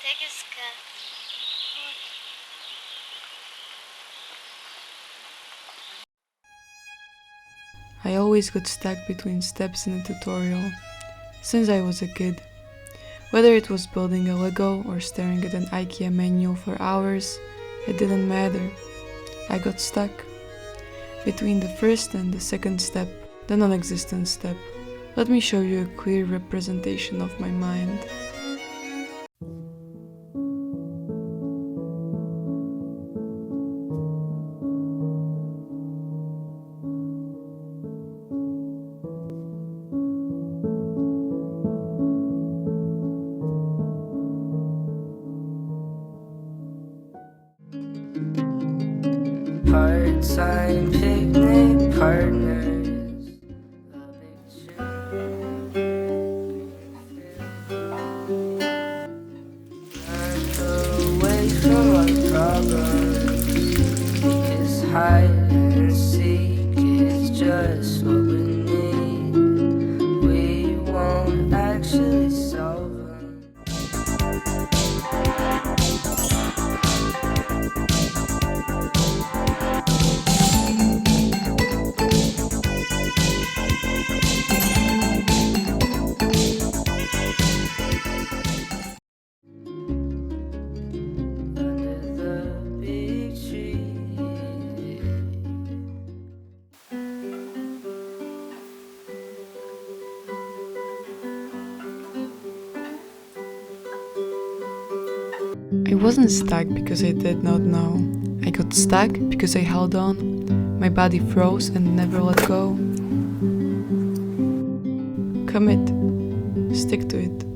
Tegiska. I always got stuck between steps in a tutorial, since I was a kid. Whether it was building a Lego or staring at an IKEA menu for hours, it didn't matter. I got stuck between the first and the second step, the non-existent step. Let me show you a clear representation of my mind. Part-time picnic partners. Away from our problems, because hide and seek is just what we need. We won't actually solve them. I wasn't stuck because I did not know. I got stuck because I held on. My body froze and never let go. Commit. Stick to it.